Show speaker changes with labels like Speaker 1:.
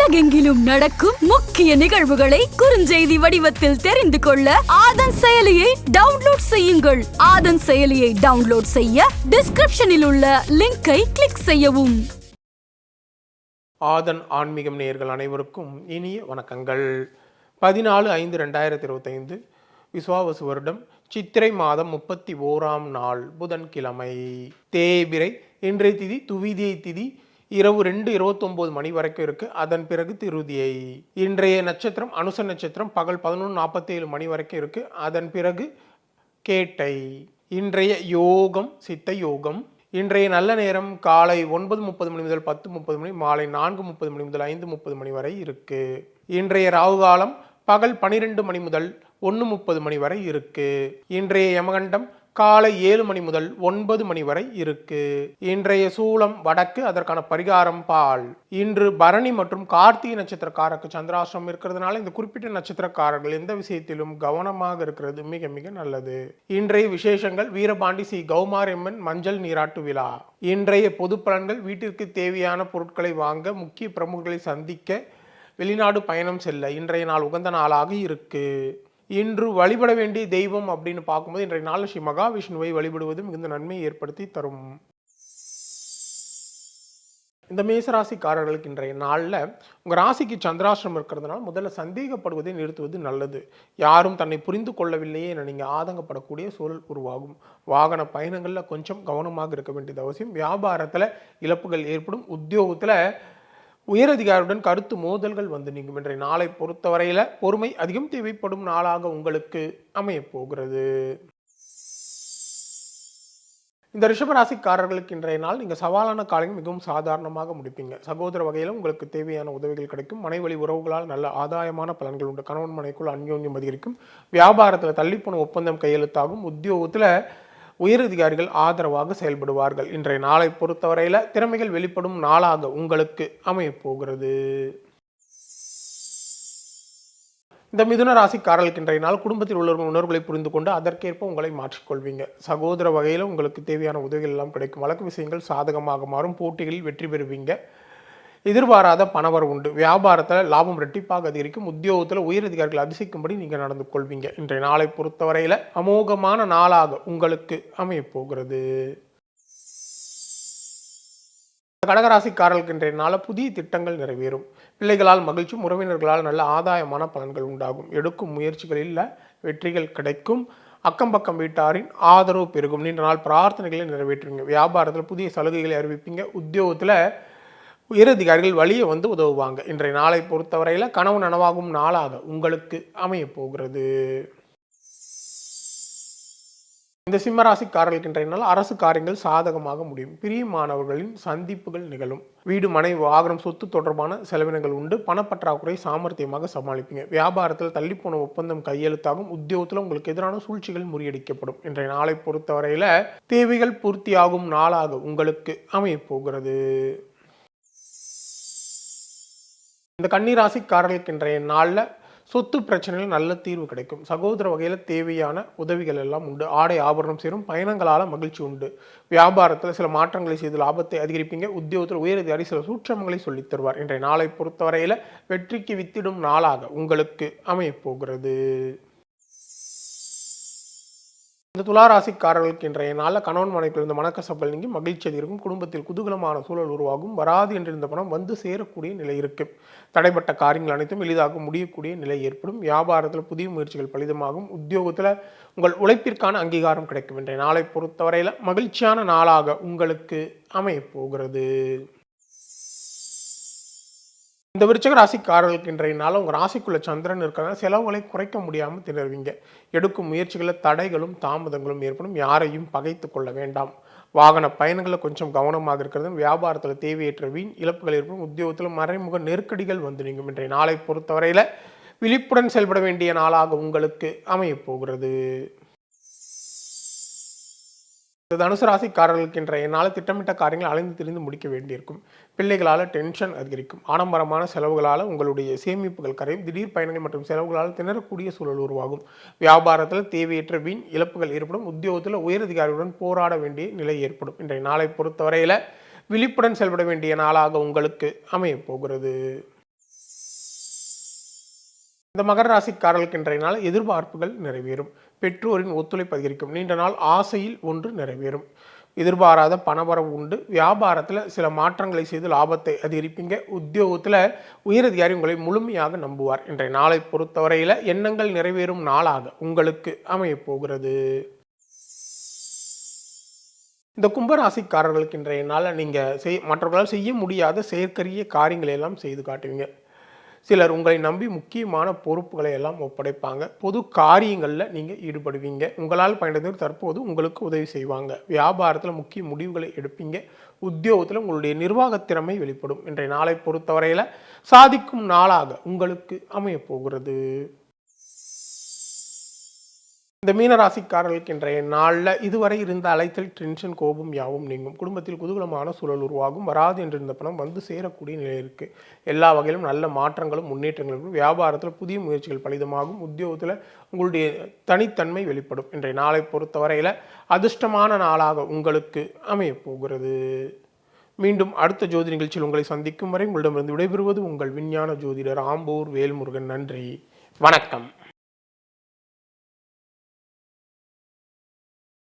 Speaker 1: உலகெங்கிலும் நடக்கும் முக்கிய நிகழ்வுகளை குறுஞ்செய்தி வடிவத்தில் தெரிந்து கொள்ள ஆதன் செயலியை டவுன்லோட் செய்யுங்கள். ஆதன் செயலியை டவுன்லோட் செய்ய டிஸ்கிரிப்ஷனில் உள்ள லிங்கை கிளிக் செய்யவும்.
Speaker 2: ஆதன் ஆன்மீகம் நேயர்கள் அனைவருக்கும் இனிய வணக்கங்கள். 14/5/2025 விசுவாவசு வருடம் சித்திரை மாதம் 31ஆம் நாள் புதன்கிழமை. தேய்பிறை. இன்றைய திதி துவிதியை திதி. இரவு 2:29 மணி வரைக்கும் இருக்கு. அதன் பிறகு திருதியை. இன்றைய நட்சத்திரம் அனுச நட்சத்திரம் பகல் 11:47 மணி வரைக்கும் இருக்கு. அதன் பிறகு கேட்டை. இன்றைய யோகம் சித்த யோகம். இன்றைய நல்ல நேரம் காலை 9:30 மணி முதல் 10:30 மணி, மாலை 4:30 மணி முதல் 5:30 மணி வரை இருக்கு. இன்றைய ராகு காலம் பகல் 12 மணி முதல் 1:30 மணி வரை இருக்கு. இன்றைய யமகண்டம் காலை 7 மணி முதல் 9 மணி வரை இருக்கு. இன்றைய சூலம் வடக்கு. அதற்கான பரிகாரம் பால். இன்று பரணி மற்றும் கார்த்திகை நட்சத்திரக்காரருக்கு சந்திராஷ்டிரமம் இருக்கிறதுனால இந்த குறிப்பிட்ட நட்சத்திரக்காரர்கள் எந்த விஷயத்திலும் கவனமாக இருக்கிறது மிக மிக நல்லது. இன்றைய விசேஷங்கள் வீரபாண்டி ஸ்ரீ கௌமாரியம்மன் மஞ்சள் நீராட்டு விழா. இன்றைய பொது பலன்கள் வீட்டிற்கு தேவையான பொருட்களை வாங்க, முக்கிய பிரமுகர்களை சந்திக்க, வெளிநாடு பயணம் செல்ல இன்றைய நாள் உகந்த நாளாக இருக்கு. இன்று வழிபட வேண்டிய தெய்வம் அப்படின்னு பார்க்கும்போது இன்றைய நாள் ஸ்ரீ மகாவிஷ்ணுவை வழிபடுவது மிகுந்த நன்மையை ஏற்படுத்தி தரும். இந்த மேசராசிக்காரர்களுக்கு இன்றைய நாளில் உங்கள் ராசிக்கு சந்திராஷ்டிரமம் இருக்கிறதுனால முதல்ல சந்தேகப்படுவதை நிறுத்துவது நல்லது. யாரும் தன்னை புரிந்து கொள்ளவில்லையே என நீங்கள் ஆதங்கப்படக்கூடிய சூழல் உருவாகும். வாகன பயணங்களில் கொஞ்சம் கவனமாக இருக்க வேண்டியது அவசியம். வியாபாரத்தில் இழப்புகள் ஏற்படும். உத்தியோகத்தில் உயரதிகாரியுடன் கருத்து மோதல்கள் வந்து நீங்கும். இன்றைய நாளை பொறுத்தவரையில் பொறுமை அதிகம் தேவைப்படும் நாளாக உங்களுக்கு அமையப் போகிறது. இந்த ரிஷபராசிக்காரர்களுக்கு இன்றைய நாள் நீங்கள் சவாலான காலையும் மிகவும் சாதாரணமாக முடிப்பீங்க. சகோதர வகையில் உங்களுக்கு தேவையான உதவிகள் கிடைக்கும். மனைவழி உறவுகளால் நல்ல ஆதாயமான பலன்கள் உண்டு. கணவன் மனைக்குள் அந்யோன்யம் அதிகரிக்கும். வியாபாரத்தில் தள்ளிப்போன ஒப்பந்தம் கையெழுத்தாகும். உத்தியோகத்தில் உயரதிகாரிகள் ஆதரவாக செயல்படுவார்கள். இன்றைய நாளை பொறுத்தவரையில் திறமைகள் வெளிப்படும் நாளாக உங்களுக்கு அமையப் போகிறது. இந்த மிதுன ராசிக்காரர்களுக்கு இன்றைய நாள் குடும்பத்தில் உள்ள உணர்வுகளை புரிந்து கொண்டு அதற்கேற்ப உங்களை மாற்றிக்கொள்வீங்க. சகோதர வகையில் உங்களுக்கு தேவையான உதவிகள் எல்லாம் கிடைக்கும். வழக்கு விஷயங்கள் சாதகமாக மாறும். போட்டிகளில் வெற்றி பெறுவீங்க. எதிர்பாராத பணவரவு உண்டு. வியாபாரத்தில் லாபம் இரட்டிப்பாக அதிகரிக்கும். உத்தியோகத்தில் உயரதிகாரிகள் அதிசயிக்கும்படி நீங்கள் நடந்து கொள்வீங்க. இன்றைய நாளை பொறுத்தவரையில் அமோகமான நாளாக உங்களுக்கு அமையப் போகிறது. கடகராசிக்காரர்களுக்கு இன்றைய நாள புதிய திட்டங்கள் நிறைவேறும். பிள்ளைகளால் மகிழ்ச்சியும் உறவினர்களால் நல்ல ஆதாயமான பலன்கள் உண்டாகும். எடுக்கும் முயற்சிகளில் வெற்றிகள் கிடைக்கும். அக்கம் பக்கம் வீட்டாரின் ஆதரவு பெருகும். நீண்ட நாள் பிரார்த்தனைகளை நிறைவேற்றுவீங்க. வியாபாரத்தில் புதிய சலுகைகளை அறிவிப்பீங்க. உத்தியோகத்தில் உயரதிகாரிகள் வழியை வந்து உதவுவாங்க. இன்றைய நாளை பொறுத்தவரையில் கனவு நனவாகும் நாளாக உங்களுக்கு அமையப் போகிறது. இந்த சிம்மராசிக்காரர்களுக்கு இன்றைய நாள் அரசு காரியங்கள் சாதகமாக முடியும். பிரியமானவர்களின் சந்திப்புகள் நிகழும். வீடு மனை வாகனம் சொத்து தொடர்பான செலவினங்கள் உண்டு. பணப்பற்றாக்குறை சாமர்த்தியமாக சமாளிப்பீங்க. வியாபாரத்தில் தள்ளிப்போன ஒப்பந்தம் கையெழுத்தாகும். உத்தியோகத்தில் உங்களுக்கு எதிரான சூழ்ச்சிகள் முறியடிக்கப்படும். இன்றைய நாளை பொறுத்தவரையில் தேவைகள் பூர்த்தியாகும் நாளாக உங்களுக்கு அமையப் போகிறது. இந்த கன்னிராசிக்காரர்களுக்கு இன்றைய நாளில் சொத்து பிரச்சனைகள் நல்ல தீர்வு கிடைக்கும். சகோதர வகையில் தேவையான உதவிகள் எல்லாம் உண்டு. ஆடை ஆபரணம் சேரும். பயணங்களால் மகிழ்ச்சி உண்டு. வியாபாரத்தில் சில மாற்றங்களை செய்து லாபத்தை அதிகரிப்பீங்க. உத்தியோகத்தில் உயரதிகாரி சில சூட்சமங்களை சொல்லித் தருவார். இன்றைய நாளை பொறுத்தவரையில் வெற்றிக்கு வித்திடும் நாளாக உங்களுக்கு அமையப் போகிறது. இந்த துளாராசிக்காரர்களுக்கு இன்றைய நாளில் கணவன் மனைக்குள் இருந்த மனக்கசப்புகள் நீங்கி மகிழ்ச்சி அதிகரிக்கும். குடும்பத்தில் குதூகலமான சூழல் உருவாகும். வராது என்றிருந்த பணம் வந்து சேரக்கூடிய நிலை இருக்கு. தடைப்பட்ட காரியங்கள் அனைத்தும் எளிதாக முடியக்கூடிய நிலை ஏற்படும். வியாபாரத்தில் புதிய முயற்சிகள் பலிதமாகும். உத்தியோகத்தில் உங்கள் உழைப்பிற்கான அங்கீகாரம் கிடைக்கும். இன்றைய நாளை பொறுத்தவரையில் மகிழ்ச்சியான நாளாக உங்களுக்கு அமையப் போகிறது. இந்த விருச்சிக ராசிக்காரர்களுக்கு இன்றைய நாள் உங்கள் ராசிக்குள்ள சந்திரன் இருக்கிறதுனால செலவுகளை குறைக்க முடியாமல் திணறுவீங்க. எடுக்கும் முயற்சிகளில் தடைகளும் தாமதங்களும் ஏற்படும். யாரையும் பகைத்து கொள்ள வேண்டாம். வாகன பயணங்களில் கொஞ்சம் கவனமாக இருக்கிறது. வியாபாரத்தில் தேவையற்ற வீண் இழப்புகள் ஏற்படும். உத்தியோகத்தில் மறைமுக நெருக்கடிகள் வந்து நீங்கும். இன்றைய நாளை பொறுத்தவரையில் விழிப்புடன் செயல்பட வேண்டிய நாளாக உங்களுக்கு அமையப் போகிறது. தனுசு ராசிக்காரர்களுக்கு இன்றைய நாள் திட்டமிட்ட காரியங்கள் அலைந்து திரிந்து முடிக்க வேண்டியிருக்கும். பிள்ளைகளால் டென்ஷன் அதிகரிக்கும். ஆடம்பரமான செலவுகளால் உங்களுடைய சேமிப்புகள் கரையும். திடீர் பயணங்கள் மற்றும் செலவுகளால் திணறக்கூடிய சூழல் உருவாகும். வியாபாரத்தில் தேவையற்ற வீண் இழப்புகள் ஏற்படும். உத்தியோகத்தில் உயரதிகாரியுடன் போராட வேண்டிய நிலை ஏற்படும். இன்றைய நாளை பொறுத்தவரையில் விழிப்புடன் செயல்பட வேண்டிய நாளாக உங்களுக்கு அமையப் போகிறது. இந்த மகர ராசிக்காரர்களுக்கு இன்றைய நாள் எதிர்பார்ப்புகள் நிறைவேறும். பெற்றோரின் ஒத்துழைப்பு அதிகரிக்கும். நீண்ட நாள் ஆசையில் ஒன்று நிறைவேறும். எதிர்பாராத பணவரவு உண்டு. வியாபாரத்தில் சில மாற்றங்களை செய்து லாபத்தை அதிகரிப்பீங்க. உத்தியோகத்தில் உயரதிகாரி உங்களை முழுமையாக நம்புவார். இன்றைய நாளை பொறுத்தவரையில் எண்ணங்கள் நிறைவேறும் நாளாக உங்களுக்கு அமையப் போகிறது. இந்த கும்பராசிக்காரர்களுக்கு இன்றைய நாளில் நீங்கள் மற்றவர்களால் செய்ய முடியாத செயற்கரிய காரியங்களை எல்லாம் செய்து காட்டுவீங்க. சிலர் உங்களை நம்பி முக்கியமான பொறுப்புகளை எல்லாம் ஒப்படைப்பாங்க. பொது காரியங்களில் நீங்கள் ஈடுபடுவீங்க. உங்களால் பயன்படுத்தி தற்போது உங்களுக்கு உதவி செய்வாங்க. வியாபாரத்தில் முக்கிய முடிவுகளை எடுப்பீங்க. உத்தியோகத்தில் உங்களுடைய நிர்வாகத் திறமை வெளிப்படும். இன்றைய நாளை பொறுத்தவரையில் சாதிக்கும் நாளாக உங்களுக்கு அமையப் போகிறது. இந்த மீனராசிக்காரர்களுக்கு இன்றைய நாளில் இதுவரை இருந்த அலைச்சல், டென்ஷன், கோபம் யாவும் நீங்கும். குடும்பத்தில் குதூகலமான சூழல் உருவாகும். வராது என்றிருந்த பணம் வந்து சேரக்கூடிய நிலை இருக்குது. எல்லா வகையிலும் நல்ல மாற்றங்களும் முன்னேற்றங்களும். வியாபாரத்தில் புதிய முயற்சிகள் பலிதமாகும். உத்தியோகத்தில் உங்களுடைய தனித்தன்மை வெளிப்படும். இன்றைய நாளை பொறுத்தவரையில் அதிர்ஷ்டமான நாளாக உங்களுக்கு அமையப் போகிறது. மீண்டும் அடுத்த ஜோதி நிகழ்ச்சியில் உங்களை சந்திக்கும் வரை உங்களிடமிருந்து விடைபெறுவது உங்கள் விஞ்ஞான ஜோதிடர் ஆம்பூர் வேல்முருகன். நன்றி, வணக்கம்.